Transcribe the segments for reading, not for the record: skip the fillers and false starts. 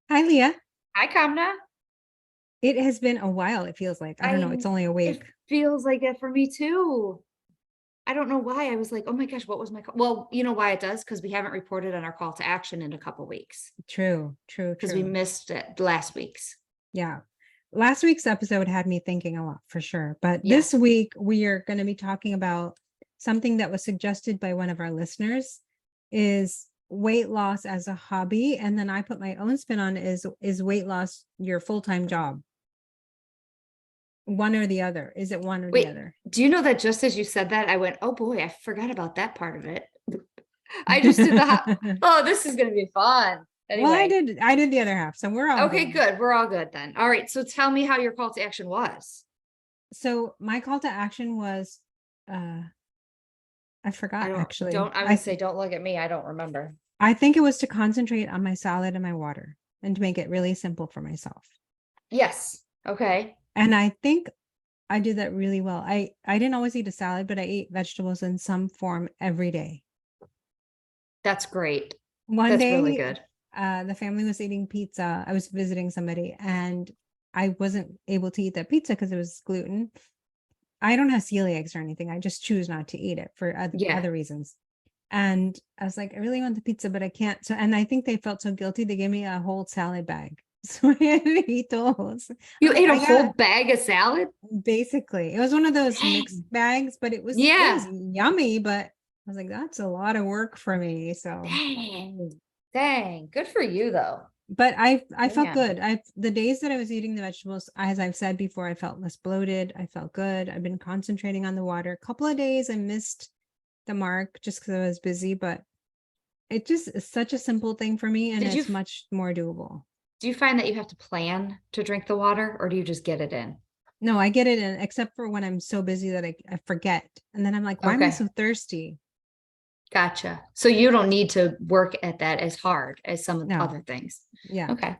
Hi, Leah. Hi, Kamna. It has been a while, it feels like. I don't know, I it's only a It week. feels like that for me too. I don't know why. I was like, oh my gosh, what was my call? Well, you know why it does? Because we haven't reported on our call to action in a couple weeks True, true, because we true. missed it last week's. Yeah. Last week's episode had me thinking a lot for sure. But this Yes. week, we are going to be talking about something that was suggested by one of our listeners is weight loss as a hobby. And then I put my own spin on is weight loss your full-time job? One or the other? Is it one or the Wait, other? do you know that just as you said that, I went, oh boy, I forgot about that part of it. I just did oh, this is going to be fun. Well, Anyway, I did the other half, so we're all okay, good. good. We're all good then. All right. So tell me how your call to action was. So my call to action was uh I forgot actually. I would say, don't look at me. I don't remember. I think it was to concentrate on my salad and my water and to make it really simple for myself. Yes. Okay. And I think I did that really well. I didn't always eat a salad, but I ate vegetables in some form every day. That's great. One That's really day, good. the family was eating pizza. I was visiting somebody and I wasn't able to eat that pizza because it was gluten. I don't have celiacs or anything. I just choose not to eat it for Yeah. other reasons. And I was like, I really want the pizza, but I can't. So, and I think they felt so guilty. They gave me a whole salad bag. So I had to eat those. I'm You like, ate a I got whole bag of salad? basically it was one of those mixed Dang. bags, but it was Yeah. yummy, but I was like, that's a lot of work for me. So, Dang. Dang. Good for you though. but I felt Yeah. good. The days that I was eating the vegetables, as I've said before, I felt less bloated. I felt good. I've been concentrating on the water. A couple of days I missed the mark just because I was busy, but it just is such a simple thing for me and Did you it's much more doable. do you find that you have to plan to drink the water or do you just get it in? No, I get it in, except for when I'm so busy that I forget. And then I'm like, why am I Okay. so thirsty? Gotcha. So you don't need to work at that as hard as some No. other things. Yeah. Okay.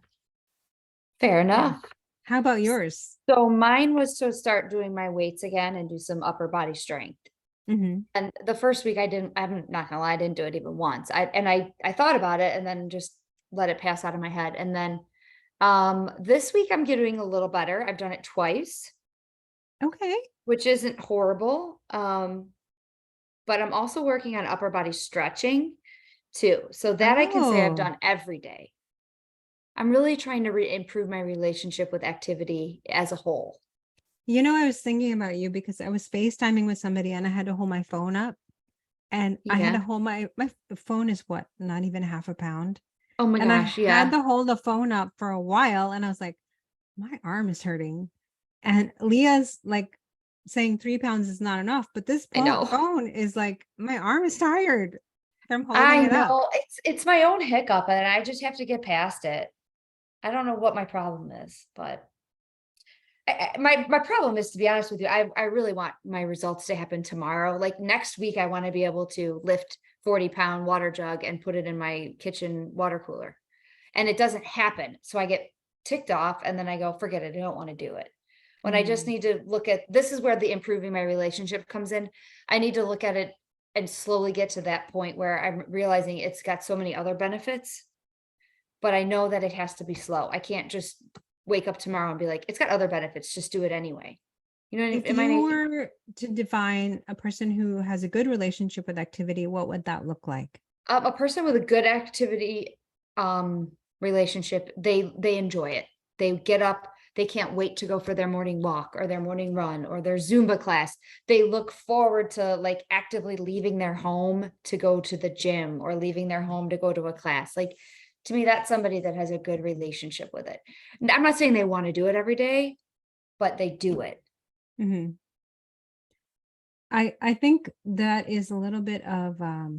Fair Yeah. enough. How about yours? So mine was to start doing my weights again and do some upper body strength. Hmm. And the first week I'm not gonna lie, I didn't do it even once. I thought about it and then just let it pass out of my head. And then this week I'm doing a little better. I've done it twice, Okay. which isn't horrible. But I'm also working on upper body stretching too. So that I can say I've Oh, done every day. I'm really trying to improve my relationship with activity as a whole. I was thinking about you because I was FaceTiming with somebody and I had to hold my phone up and I had to Yeah. hold my phone is what, not even half a pound. Oh my And I gosh, had yeah. to hold the phone up for a while and I was like, my arm is hurting. And Leah's like saying 3 pounds is not enough, but this I know. phone is like, my arm is tired from holding I it up. know. It's my own hiccup and I just have to get past it. I don't know what my problem is, but my problem is, to be honest with you, I really want my results to happen tomorrow. Like next week, I want to be able to lift 40-pound water jug and put it in my kitchen water cooler. And it doesn't happen. So I get ticked off and then I go, forget it. I don't want to do it. When I just Mm. need to look at, this is where the improving my relationship comes in. I need to look at it and slowly get to that point where I'm realizing it's got so many other benefits, but I know that it has to be slow. I can't just wake up tomorrow and be like, it's got other benefits, just do it anyway. You know, If am I you making were to define a person who has a good relationship with activity, what would that look like? a person with a good activity relationship? They enjoy it. They get up, they can't wait to go for their morning walk or their morning run or their Zumba class. They look forward to like actively leaving their home to go to the gym or leaving their home to go to a class. Like to me, that's somebody that has a good relationship with it. I'm not saying they want to do it every day, but they do it. Hmm. I think that is a little bit of a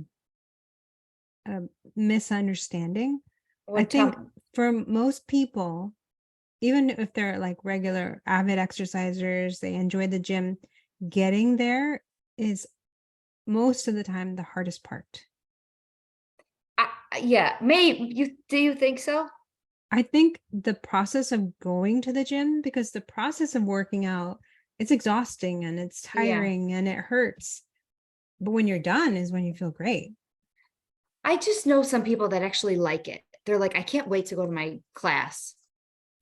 misunderstanding. I What think tell for most people, even if they're like regular avid exercisers, they enjoy the gym, getting there is most of the time the hardest part. yeah, do you think so? I think the process of going to the gym, because the process of working out, it's exhausting and it's Yeah. tiring and it hurts. But when you're done is when you feel great. I just know some people that actually like it. they're like, I can't wait to go to my class.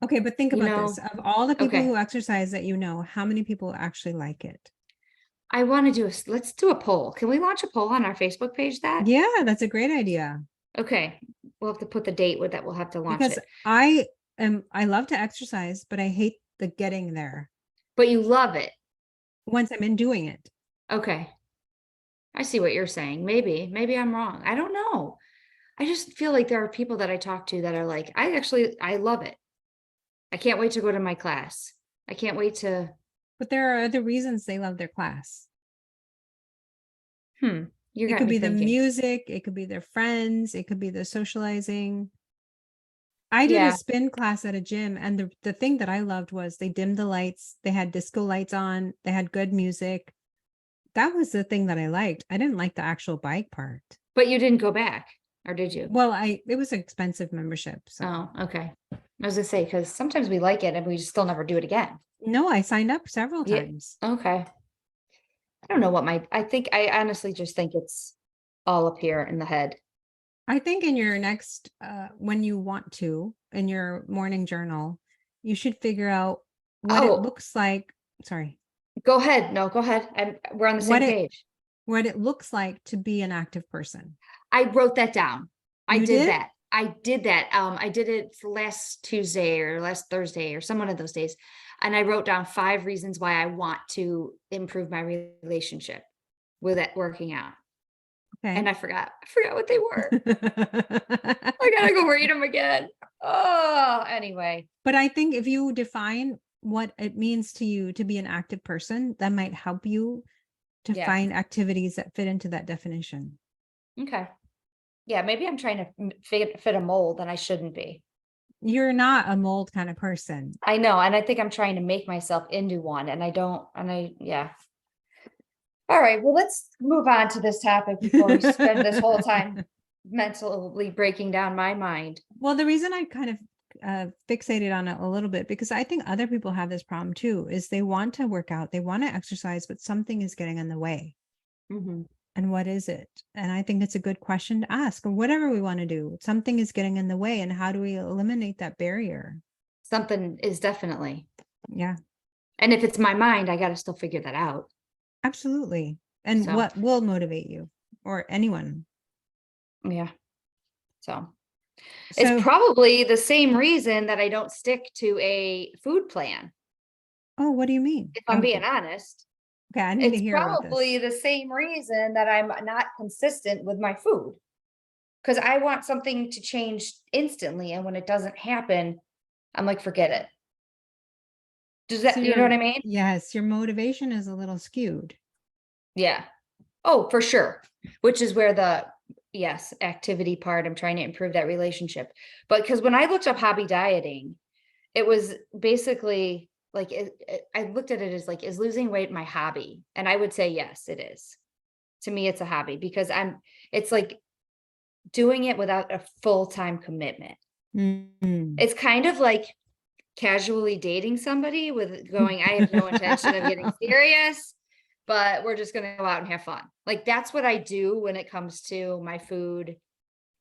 Okay, but think You about this. know, Of all the people okay. who exercise that you know, how many people actually like it? I want to let's do a poll. Can we launch a poll on our Facebook page that? Yeah, that's a great idea. Okay. We'll have to put the date with that. We'll have to launch Because it. I love to exercise, but I hate the getting there But you love it. once I'm in doing it. Okay. I see what you're saying. Maybe I'm wrong. I don't know. I just feel like there are people that I talk to that are like, I love it. I can't wait to go to my class. I can't wait to, But there are other reasons they love their class. you It got could me be the thinking. music, it could be their friends, it could be the socializing. I did a Yeah. spin class at a gym, and the thing that I loved was they dimmed the lights, they had disco lights on, they had good music. That was the thing that I liked. I didn't like the actual bike part. But you didn't go back, or did you? Well, it was an expensive membership, so Oh, okay. I was gonna say, because sometimes we like it and we just still never do it again. no, I signed up several Yeah. times. Okay. I don't know what I honestly just think it's all up here in the head. I think in your next when you want to in your morning journal, you should figure out what it Oh, looks like. Sorry. go ahead. No, go ahead. We're on the What same it page. what it looks like to be an active person. I wrote that down. I You did did? that. I did that. I did it for last Tuesday or last Thursday or some one of those days. And I wrote down 5 reasons why I want to improve my relationship with it working out. And Okay. I forgot what they were. I gotta go read them again. Oh, anyway. But I think if you define what it means to you to be an active person, that might help you to Yeah. find activities that fit into that definition. Okay. Yeah, maybe I'm trying to fit a mold and I shouldn't be. You're not a mold kind of person. I know, and I think I'm trying to make myself into one, and I don't, yeah. All right, well, let's move on to this topic before we spend this whole time mentally breaking down my mind. Well, the reason I kind of fixated on it a little bit, because I think other people have this problem too, is they want to work out, they want to exercise, but something is getting in the way. Mhm. And what is it? And I think it's a good question to ask, or whatever we want to do. Something is getting in the way, and how do we eliminate that barrier? Something is definitely, Yeah, and if it's my mind, I got to still figure that out. absolutely. And So, what will motivate you or anyone? yeah. So, it's So, probably the same reason that I don't stick to a food plan, oh, what do you mean? if I'm being honest. Okay, I need to It's hear about this. probably the same reason that I'm not consistent with my food. Because I want something to change instantly, and when it doesn't happen, I'm like, forget it. Does So that, you know what your I mean? yes, your motivation is a little skewed. Yeah. Oh, for sure. Which is where the, yes, activity part, I'm trying to improve that relationship. But because when I looked up hobby dieting, it was basically like, I looked at it as like, is losing weight my hobby? And I would say, yes, it is. To me, it's a hobby because it's like doing it without a full-time commitment. Mm. It's kind of like casually dating somebody with going, I have no intention of getting serious, but we're just going to go out and have fun. Like that's what I do when it comes to my food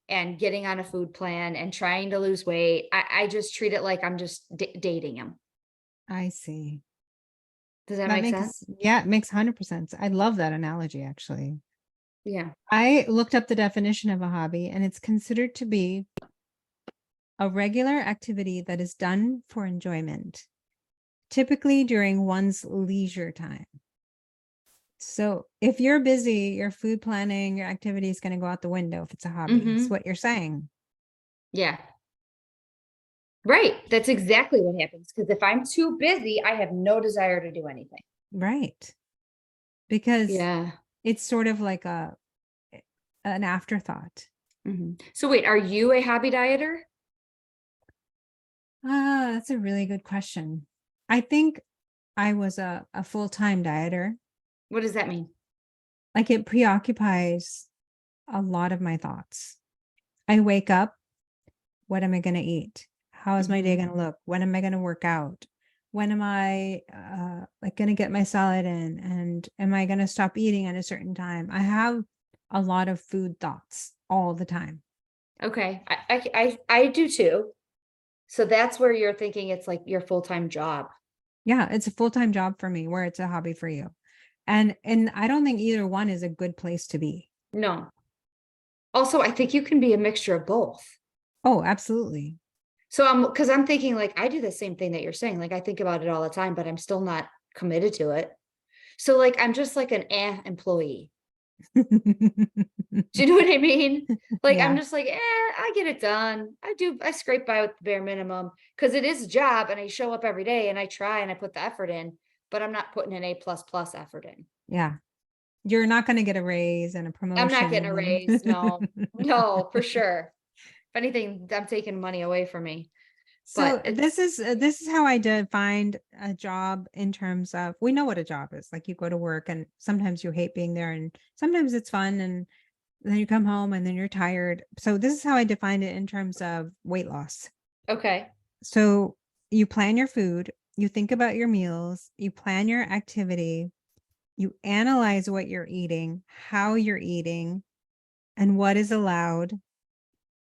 and getting on a food plan and trying to lose weight. I just treat it like I'm just dating him. I see. Does that That make sense? makes, yeah, it makes 100%. I love that analogy, actually. Yeah. I looked up the definition of a hobby, and it's considered to be a regular activity that is done for enjoyment, typically during one's leisure time. So if you're busy, your food planning, your activity is going to go out the window if it's a hobby. It's Mm-hmm. what you're saying. Yeah. Right. That's exactly what happens. Because if I'm too busy, I have no desire to do anything. Right. Because Yeah. it's sort of like an afterthought. Mm-hmm. So wait, are you a hobby dieter? Ah, that's a really good question. I think I was a full-time dieter. What does that mean? Like it preoccupies a lot of my thoughts. I wake up, what am I going to eat? How is my day going to look? When am I going to work out? When am I like going to get my salad in? And am I going to stop eating at a certain time? I have a lot of food thoughts all the time. Okay. I do too. So that's where you're thinking it's like your full-time job. Yeah, it's a full-time job for me where it's a hobby for you. And I don't think either one is a good place to be. No. Also, I think you can be a mixture of both. Oh, absolutely. So because I'm thinking like, I do the same thing that you're saying. Like, I think about it all the time, but I'm still not committed to it. So like, I'm just like an employee. Do you know what I mean? Like, I'm Yeah. just like, I get it done. I scrape by with the bare minimum because it is a job and I show up every day and I try and I put the effort in, but I'm not putting an A++ effort in. Yeah. You're not going to get a raise and a I'm not getting a raise. No, promotion. no, for sure. If anything, I'm taking money away from me. So But it's this is how I defined a job in terms of, we know what a job is. Like you go to work and sometimes you hate being there and sometimes it's fun and then you come home and then you're tired. So this is how I defined it in terms of weight loss. okay. So you plan your food, you think about your meals, you plan your activity, you analyze what you're eating, how you're eating, and what is allowed.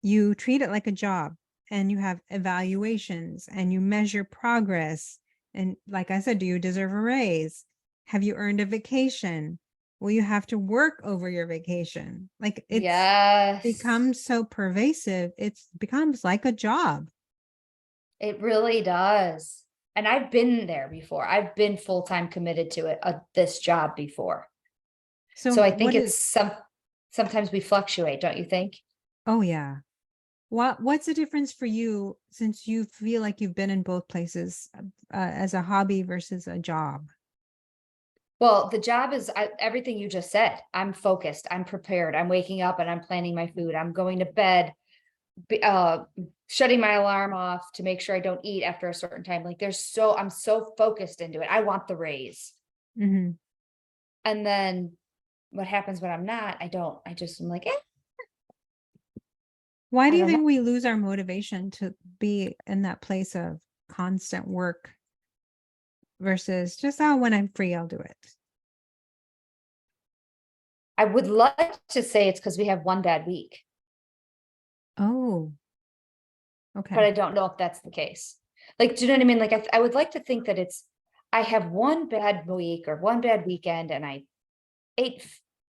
You treat it like a job and you have evaluations and you measure progress. And like I said, do you deserve a raise? Have you earned a vacation? Will you have to work over your vacation? Like it's Yes, becomes so pervasive, it becomes like a job. it really does. And I've been there before. I've been full-time committed to it, this job before. So So I think what is, sometimes we fluctuate, don't you think? oh yeah. What's the difference for you since you feel like you've been in both places as a hobby versus a job? Well, the job is everything you just said. I'm focused. I'm prepared. I'm waking up and I'm planning my food. I'm going to bed, shutting my alarm off to make sure I don't eat after a certain time. Like I'm so focused into it. I want the raise. Mhm. And then what happens when I'm not? I'm like, Why I do you don't know. think we lose our motivation to be in that place of constant work versus just, oh, when I'm free, I'll do it? I would like to say it's because we have one bad week, Oh, but I okay. don't know if that's the case. Like, do you know what I mean? Like, I would like to think that I have one bad week or one bad weekend and I ate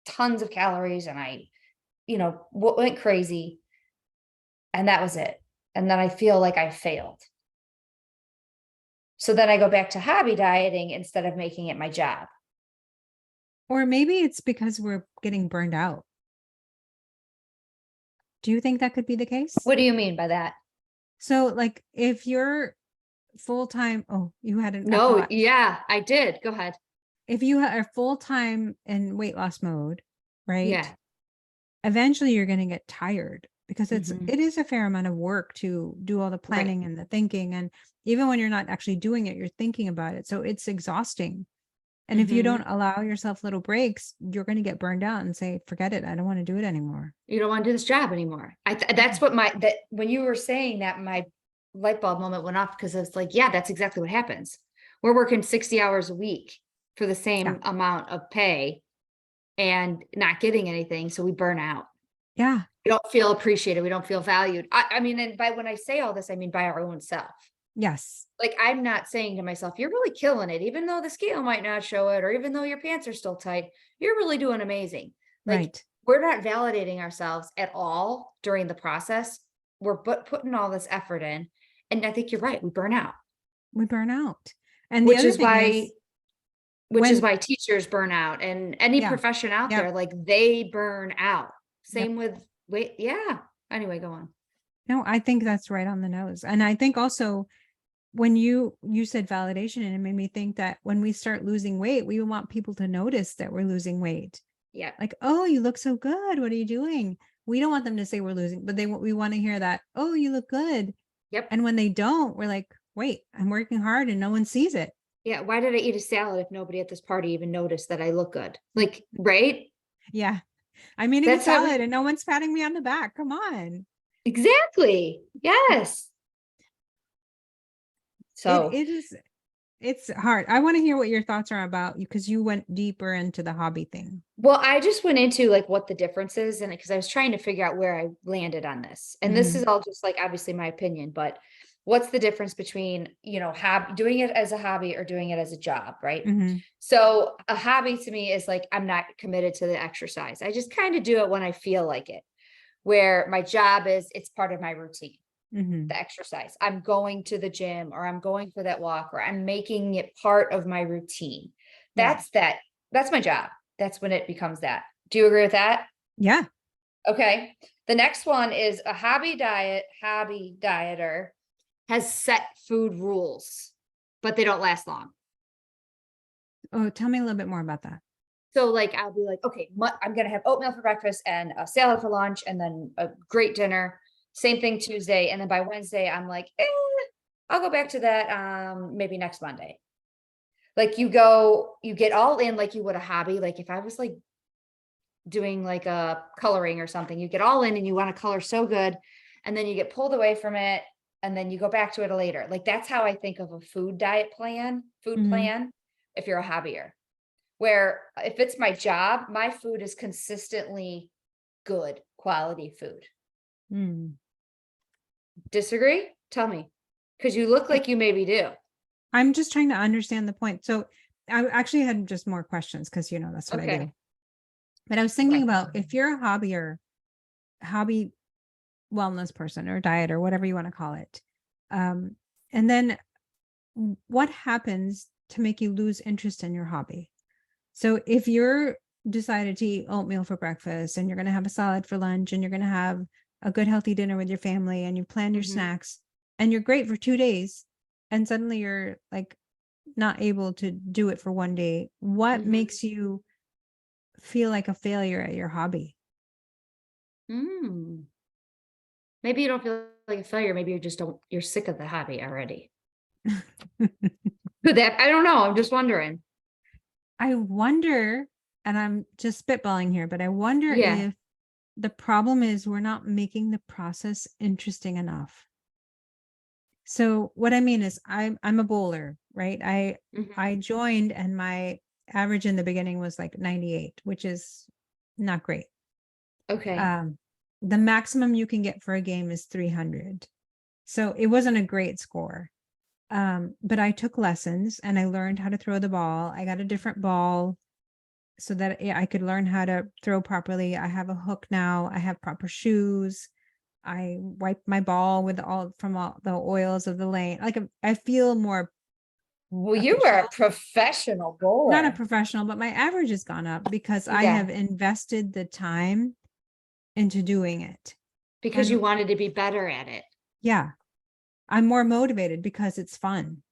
tons of calories and I, went crazy and that was it. And then I feel like I failed. So then I go back to hobby dieting instead of making it my job. Or maybe it's because we're getting burned out. Do you think that could be the case? What do you mean by that? So like if you're full-time, oh, you had a No, thought. yeah, I did. Go ahead. If you are full-time in weight loss mode, right? Yeah. Eventually you're going to get tired because Mhm. it is a fair amount of work to do all the Right. planning and the thinking, and even when you're not actually doing it, you're thinking about it, so it's exhausting. And if you Mhm. don't allow yourself little breaks, you're going to get burned out and say, forget it, I don't want to do it anymore. You don't want to do this job anymore. Yeah. That's what that when you were saying that, my light bulb moment went off because it's like, yeah, that's exactly what happens. We're working 60 hours a week for the Yeah. same amount of pay and not getting anything. So we burn out. Yeah. We don't feel appreciated. We don't feel valued. I mean, and when I say all this, I mean by our own self. Yes. Like, I'm not saying to myself, you're really killing it, even though the scale might not show it, or even though your pants are still tight, you're really doing amazing. Like, Right. we're not validating ourselves at all during the process. We're putting all this effort in. And I think you're right. We burn out, We burn out. And the which other is thing why, is when, teachers burn out and any yeah. profession out Yep. there, like they burn out. Yep. Same with weight. Yeah. Anyway, go on. No, I think that's right on the nose. And I think also when you said validation, and it made me think that when we start losing weight, we want people to notice that we're losing weight. Yeah. Like, oh, you look so good. What are you doing? We don't want them to say we're losing, but we want to hear that, oh, you look good. Yep. And when they don't, we're like, wait, I'm working hard and no one sees it. Yeah. Why did I eat a salad if nobody at this party even noticed that I look good? Like, right? Yeah. I'm eating a That's how salad and no one's patting me on the back. Come on. exactly. Yes. It So it is it's hard. I want to hear what your thoughts are about you because you went deeper into the hobby thing. Well, I just went into like what the difference is, and because I was trying to figure out where I landed on this. And this is Mhm. all just like obviously my opinion, but what's the difference between, doing it as a hobby or doing it as a job, right? Mhm. So a hobby to me is like I'm not committed to the exercise. I just kind of do it when I feel like it. Where my job is, it's part of my routine, Mhm. the exercise. I'm going to the gym or I'm going for that walk or I'm making it part of my routine. Yeah. That. That's my job. That's when it becomes that. Do you agree with that? Yeah. Okay. The next one is a hobby dieter has set food rules, but they don't last long. Oh, tell me a little bit more about that. So like I'll be like, okay, I'm gonna have oatmeal for breakfast and a salad for lunch and then a great dinner. Same thing Tuesday. And then by Wednesday, I'm like, I'll go back to that maybe next Monday. Like you get all in like you would a hobby. Like if I was like doing like a coloring or something, you get all in and you want to color so good, and then you get pulled away from it, and then you go back to it later. Like that's how I think of a food Mhm. plan, if you're a hobbyer. Where if it's my job, my food is consistently good quality food. Mm. Disagree? Tell me. Because you look I- like you maybe do. I'm just trying to understand the point. So I actually had just more questions because that's what I do. Okay. But I was thinking about if you're a hobby wellness person or diet or whatever you want to call it, um, and then what happens to make you lose interest in your hobby? So if you're decided to eat oatmeal for breakfast and you're going to have a salad for lunch and you're going to have a good healthy dinner with your family and you plan your Mhm, snacks and you're great for 2 days and suddenly you're like not able to do it for one day, what mhm. makes you feel like a failure at your hobby? Mm. Maybe you don't feel like a failure. Maybe you're sick of the hobby already. Could that, I don't know. I'm just wondering. I wonder, and I'm just spitballing here, but I wonder Yeah. if the problem is we're not making the process interesting enough. So what I mean is I'm a bowler, right? I Mhm. joined and my average in the beginning was like 98, which is not great. Okay. Um the maximum you can get for a game is 300. So it wasn't a great score. But I took lessons and I learned how to throw the ball. I got a different ball so that I could learn how to throw properly. I have a hook now. I have proper shoes. I wipe my ball with all the oils of the lane. Like I feel more Well, you were official. a professional Not a bowler. professional, but my average has gone up because I Yeah. have invested the time into doing it. Because you And wanted to be better at it. yeah, I'm more motivated because it's fun.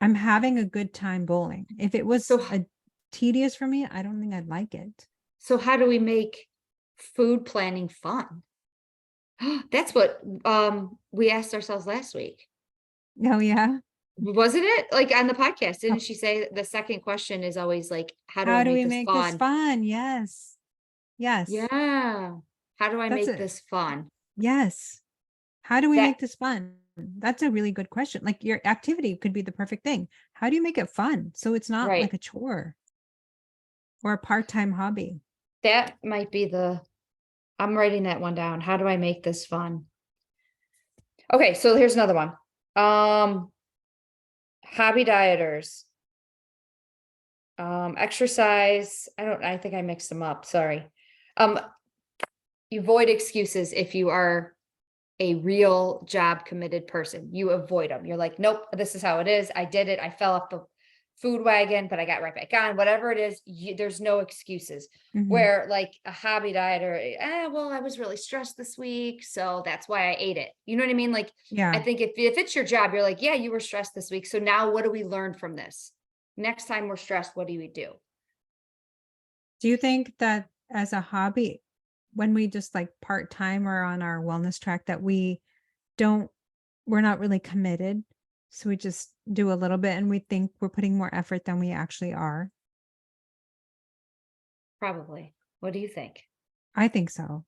I'm having a good time bowling. If it was So, a tedious for me, I don't think I'd like it. so how do we make food planning fun? That's what we asked ourselves last week. Oh yeah. Wasn't it? Like on the podcast, Uh, didn't she say the second question is always like, how do I How do make we this make this fun? fun? Yes. Yes. Yeah. How do I That's make it. this fun? Yes. How do we That make this fun? That's a really good question. Like your activity could be the perfect thing. How do you make it fun so it's not right. like a chore or a part-time hobby? That might be I'm writing that one down. How do I make this fun? Okay, so here's another one. Um, hobby dieters. Exercise. I think I mixed them up. Sorry. Um, you avoid excuses if you are a real job committed person. You avoid them. You're like, nope, this is how it is. I did it. I fell off the food wagon, but I got right back on. Whatever it is, there's no excuses. Mhm. Where like a hobby dieter, well, I was really stressed this week, so that's why I ate it. You know what I mean? Like, I Yeah. think if it's your job, you're like, yeah, you were stressed this week. So now what do we learn from this? Next time we're stressed, what do we do? Do you think that as a hobby, when we just like part-time or on our wellness track that don't we're not really committed? So we just do a little bit and we think we're putting more effort than we actually are. Probably. What do you think? I think so.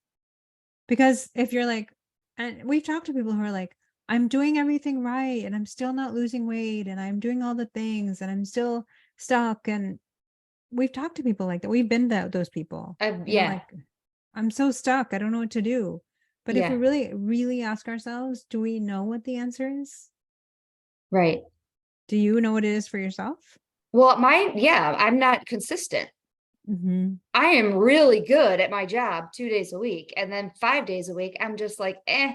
Because if you're like, and we've talked to people who are like, I'm doing everything right and I'm still not losing weight and I'm doing all the things and I'm still stuck. And we've talked to people like that. We've been those people, Yeah, like, I'm so stuck. I don't know what to do. But if we yeah, really, really ask ourselves, do we know what the answer is? right. Do you know what it is for yourself? Well, yeah, I'm not consistent. Hmm. I am really good at my job 2 days a week, and then 5 days a week, I'm just like, eh,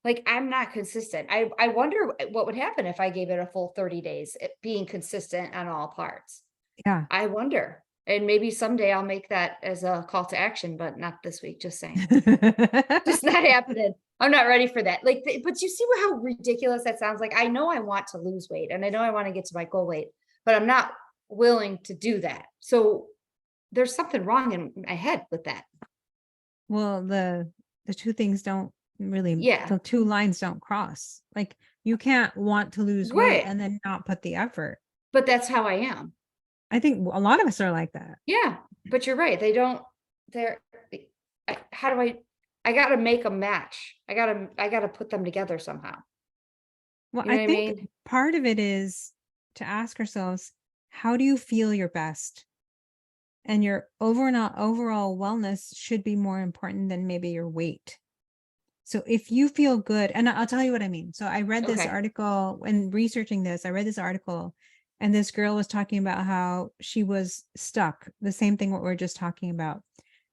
like I'm not consistent. I wonder what would happen if I gave it a full 30 days, being consistent on all parts. Yeah. I wonder. And maybe someday I'll make that as a call to action, but not this week, just saying. Just not happening. I'm not ready for that. Like, but you see how ridiculous that sounds? Like, I know I want to lose weight and I know I want to get to my goal weight, but I'm not willing to do that. So there's something wrong in my head with that. Well, the two things don't really, Yeah. the two lines don't cross. Like, you can't want to lose weight Right. and then not put the effort. But that's how I am. I think a lot of us are like that. Yeah. But you're right. They don't, they're, how do I gotta make a match. I gotta put them together somehow. Well, You I know what I think mean? part of it is to ask ourselves, how do you feel your best? And your overall wellness should be more important than maybe your weight. So if you feel good, and I'll tell you what I mean. So I read this Okay. article when researching this, I read this article and this girl was talking about how she was stuck, the same thing what we're just talking about,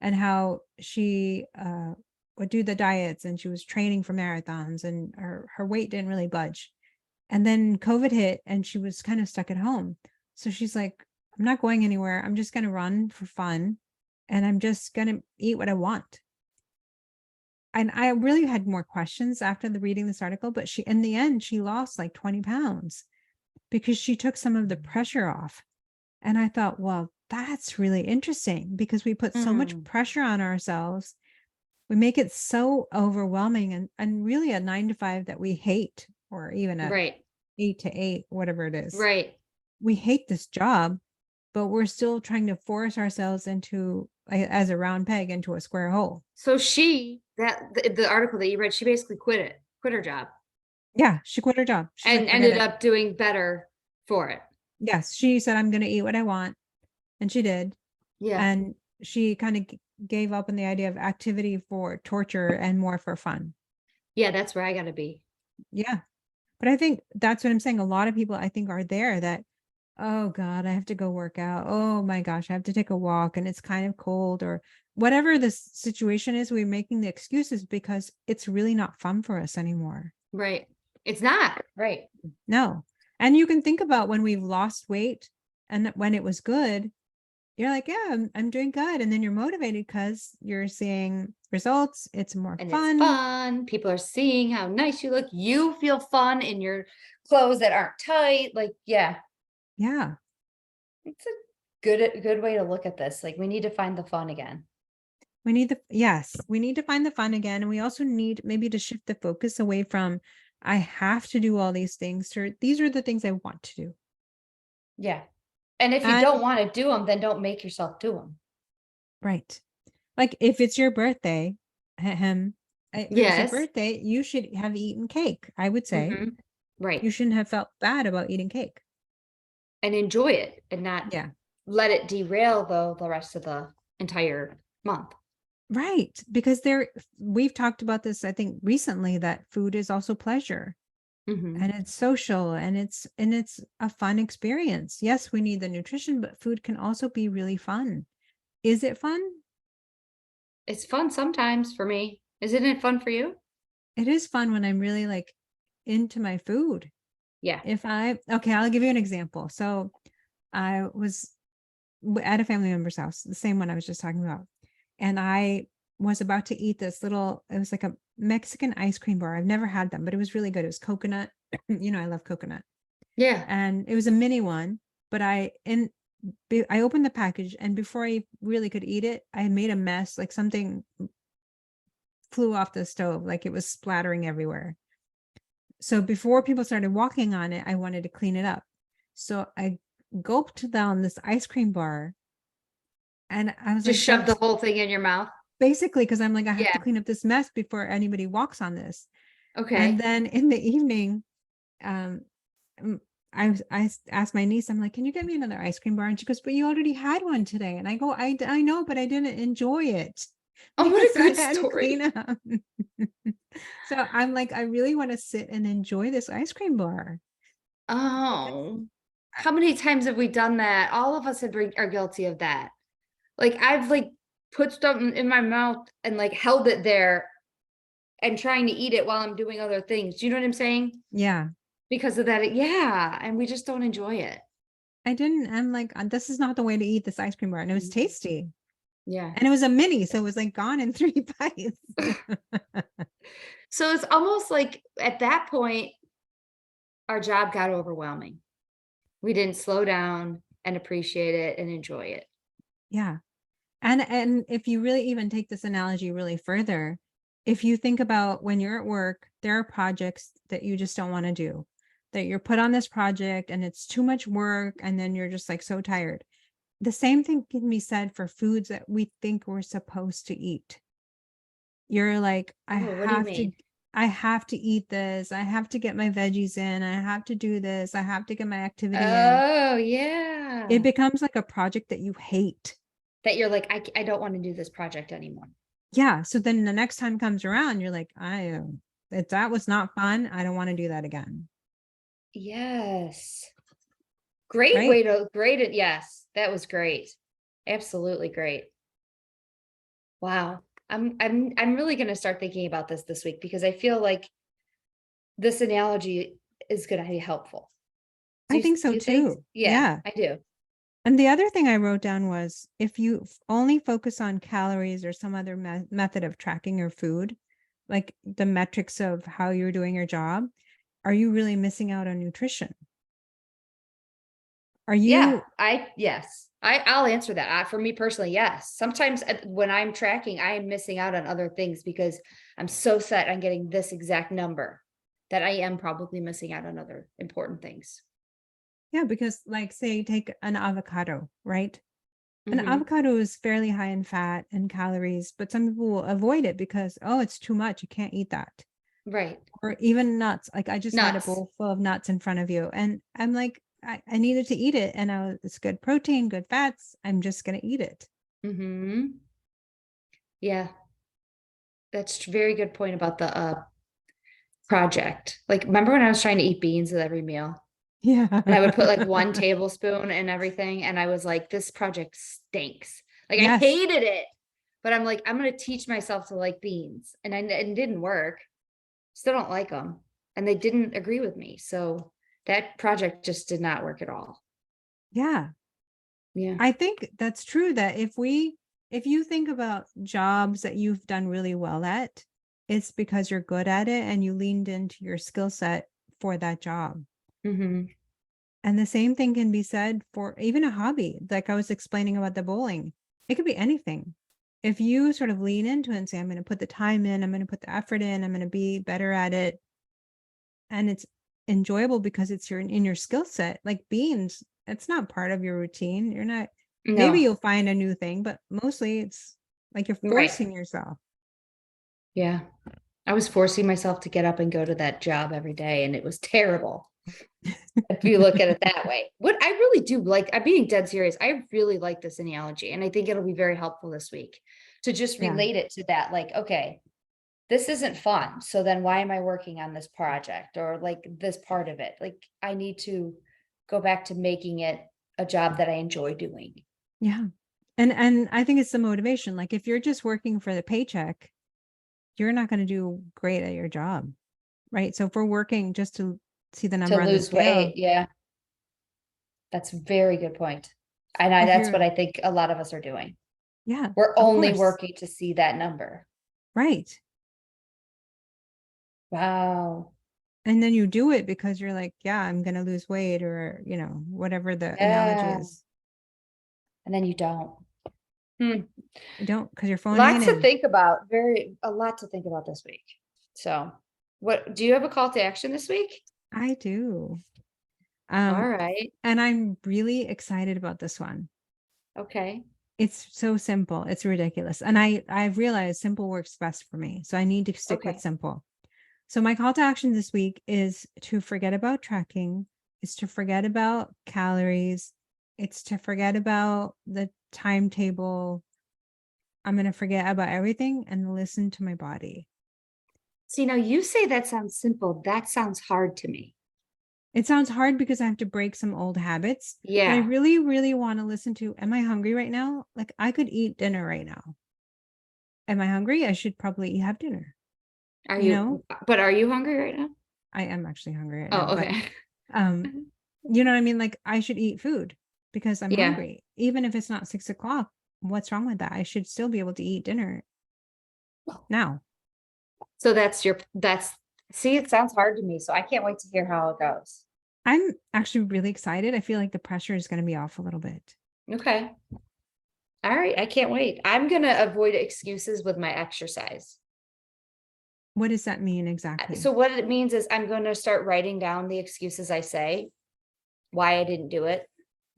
and how she would do the diets and she was training for marathons and her weight didn't really budge. And then COVID hit and she was kind of stuck at home. So she's like, I'm not going anywhere. I'm just going to run for fun and I'm just going to eat what I want. And I really had more questions after the reading this article, but she, in the end, she lost like 20 pounds because she took some of the pressure off. And I thought, well, that's really interesting because we put so much Mm, pressure on ourselves. We make it so overwhelming and really a 9 to 5 that we hate, or even a right. 8 to 8, whatever it is. Right. We hate this job, but we're still trying to force ourselves into as a round peg into a square hole. So the article that you read, she basically quit her job Yeah, she quit her job. She's and like, forget ended it. up doing better for it. Yes, she said, I'm going to eat what I want. And she did. Yeah. And she kind of gave up on the idea of activity for torture and more for fun. Yeah, that's where I gotta be. Yeah. But I think that's what I'm saying. A lot of people I think are there that, oh God, I have to go work out. Oh my gosh, I have to take a walk and it's kind of cold or whatever the situation is, we're making the excuses because it's really not fun for us anymore. Right. It's not. Right. No. And you can think about when we've lost weight and when it was good, you're like, yeah, I'm doing good. And then you're motivated because you're seeing results. It's more And it's fun. fun. People are seeing how nice you look. You feel fun in your clothes that aren't tight. Like, yeah, Yeah. it's a good way to look at this. Like we need to find the fun again. We need to find the fun again. And we also need maybe to shift the focus away from, I have to do all these things, to these are the things I want to do. Yeah. And if you And don't want to do them, then don't make yourself do them. right. Like if it's your birthday, ahem, if it was your Yes. birthday, you should have eaten cake. I would say Hmm. you Right. shouldn't have felt bad about eating cake. And enjoy it and not Yeah. let it derail the rest of the entire month. Right. Because we've talked about this, I think, recently that food is also pleasure Hmm. and it's social and it's a fun experience. Yes, we need the nutrition, but food can also be really fun. Is it fun? It's fun sometimes for me. Isn't it fun for you? It is fun when I'm really like into my food. Yeah. Okay, I'll give you an example. So I was at a family member's house, the same one I was just talking about. And I was about to eat this little, it was like a Mexican ice cream bar. I've never had them, but it was really good. It was coconut. I love coconut. Yeah. And it was a mini one, but I opened the package and before I really could eat it, I made a mess, like something flew off the stove, like it was splattering everywhere. So before people started walking on it, I wanted to clean it up. So I gulped down this ice cream bar and I was Just like, shove the that's whole thing in your mouth. basically because I'm like, I have to Yeah. clean up this mess before anybody walks on this. Okay. then in the evening, um, I asked my niece, I'm like, can you get me another ice cream bar? And she goes, but you already had one today. And I go, I know, but I didn't enjoy it Oh, what a because I good had to clean story. up. So I'm like, I really want to sit and enjoy this ice cream bar. Because Oh, how many times have we done that? All of us are guilty of that. Like I've like put stuff in my mouth and like held it there and trying to eat it while I'm doing other things. Do you know what I'm saying? yeah, Because of that, yeah, and we just don't enjoy it. I didn't. I'm like, this is not the way to eat this ice cream bar. And it was Mhm. tasty. Yeah. And it was a mini. So it was like gone in 3 bites. So it's almost like at that point, our job got overwhelming. We didn't slow down and appreciate it and enjoy it. Yeah. And if you really even take this analogy really further, if you think about when you're at work, there are projects that you just don't want to do, that you're put on this project and it's too much work, and then you're just like so tired. The same thing can be said for foods that we think we're supposed to eat. You're like, Oh, what do you mean? I have to eat this. I have to get my veggies in. I have to do this. I have to get my activity in. Oh, It yeah. becomes like a project that you hate. That you're like, I don't want to do this project anymore. Yeah. So then the next time comes around, you're like, if that was not fun, I don't want to do that again. Yes. Great Right. way to grade it. Yes, that was great. Absolutely great. Wow. I'm really going to start thinking about this week because I feel like this analogy is going to be helpful. I think Do so you think? too. Yeah, Yeah. I do. And the other thing I wrote down was if you only focus on calories or some other method of tracking your food, like the metrics of how you're doing your job, are you really missing out on nutrition? Are Yeah, you, yes. I'll answer that. For me personally, yes. Sometimes when I'm tracking, I am missing out on other things because I'm so set on getting this exact number that I am probably missing out on other important things. yeah, because like say take an avocado, right? An Hmm. avocado is fairly high in fat and calories, but some people will avoid it because, oh, it's too much. You can't eat that. Right. Or even nuts. Like I just had a Nuts. bowl full of nuts in front of you. And I'm like, I needed to eat it. And it's good protein, good fats. I'm just going to eat it. Hmm. Yeah, that's a very good point about the project. Like, remember when I was trying to eat beans with every meal? Yeah. And I would put like 1 tablespoon and everything. And I was like, this project stinks. Like I Yes. hated it. But I'm like, I'm gonna teach myself to like beans. And it didn't work. Still don't like them. And they didn't agree with me. So that project just did not work at all. Yeah. Yeah. I think that's true that if you think about jobs that you've done really well at, it's because you're good at it and you leaned into your skill set for that job. Hmm. And the same thing can be said for even a hobby. Like I was explaining about the bowling, it could be anything. If you sort of lean into it and say, I'm going to put the time in, I'm going to put the effort in, I'm going to be better at it. And it's enjoyable because it's in your skill set, like beans, it's not part of your routine. You're not, maybe No. you'll find a new thing, but mostly it's like you're Right. forcing yourself. Yeah. I was forcing myself to get up and go to that job every day, and it was terrible. If you look at it that way. What I really do like, I'm being dead serious. I really like this analogy, and I think it'll be very helpful this week to just Yeah. relate it to that. Like, okay, this isn't fun. So then why am I working on this project or like this part of it? Like, I need to go back to making it a job that I enjoy doing. Yeah. And I think it's the motivation. Like if you're just working for the paycheck, you're not going to do great at your job. Right. So if we're working just to see the To number on the lose weight. scale, Yeah, that's a very good point. And if that's what you're, I think a lot of us are doing. yeah, We're of only course. working to see that number. Right. Wow. And then you do it because you're like, yeah, I'm going to lose weight or, whatever the analogy Yeah. is. And then you don't. Hmm. You don't because you're phoning it Lots to in. think about. A lot to think about this week. So, what do you have a call to action this week? I do. All Um, right. and I'm really excited about this one. Okay. It's so simple. It's ridiculous. And I've realized simple works best for me. So I need to stick with Okay. simple. So my call to action this week is to forget about tracking, is to forget about calories, it's to forget about the timetable. I'm going to forget about everything and listen to my body. See, now you say that sounds simple. That sounds hard to me. It sounds hard because I have to break some old habits, but I Yeah. really, really want to listen to, am I hungry right now? Like I could eat dinner right now. Am I hungry? I should probably have dinner. Are You know, but are you hungry right now? I am actually hungry right now, Oh, but okay. um, you know what I mean? Like I should eat food because I'm Yeah. hungry. Even if it's not 6 o'clock, what's wrong with that? I should still be able to eat dinner now. So see, it sounds hard to me. So I can't wait to hear how it goes. I'm actually really excited. I feel like the pressure is going to be off a little bit. Okay. All right. I can't wait. I'm going to avoid excuses with my exercise. What does that mean exactly? So what it means is I'm going to start writing down the excuses I say, why I didn't do it.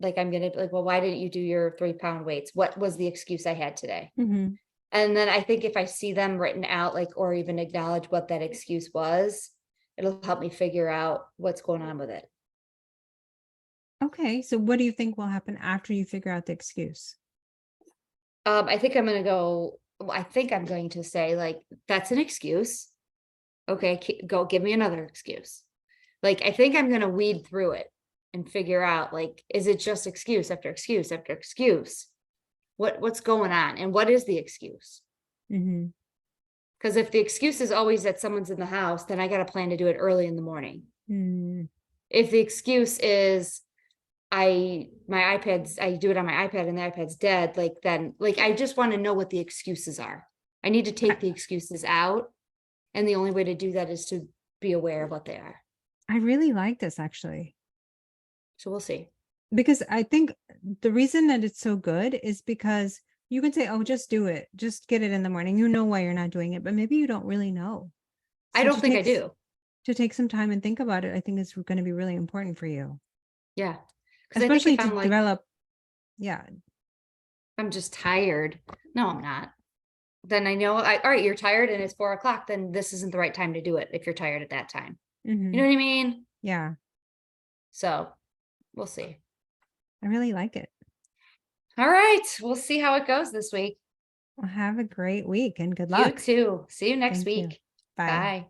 Like I'm going to be like, well, why didn't you do your 3-pound weights? What was the excuse I had today? Mm-hmm. And then I think if I see them written out, like, or even acknowledge what that excuse was, it'll help me figure out what's going on with it. Okay. So what do you think will happen after you figure out the excuse? I think I'm going to go, I think I'm going to say like, that's an excuse. Okay. Go give me another excuse. Like, I think I'm going to weed through it and figure out like, is it just excuse after excuse after excuse? What's going on? And what is the excuse? Mm-hmm. Because if the excuse is always that someone's in the house, then I got to plan to do it early in the morning. Mm. If the excuse is I do it on my iPad and the iPad's dead, like then like I just want to know what the excuses are. I need to take the excuses out. And the only way to do that is to be aware of what they are. I really like this actually. So we'll see. Because I think the reason that it's so good is because you can say, oh, just do it. Just get it in the morning. You know why you're not doing it, but maybe you don't really know. I don't think I do. To take some time and think about it, I think is going to be really important for you. Yeah. Because I think Especially if to I'm like, develop. Yeah. I'm just tired. No, I'm not. Then I know, all right, you're tired and it's 4 o'clock. Then this isn't the right time to do it if you're tired at that time. Mm-hmm. You know what I mean? Yeah. So we'll see. I really like it. All right. We'll see how it goes this week. Well, have a great week and good You luck. too. See you next Thank you. week. Bye. Bye.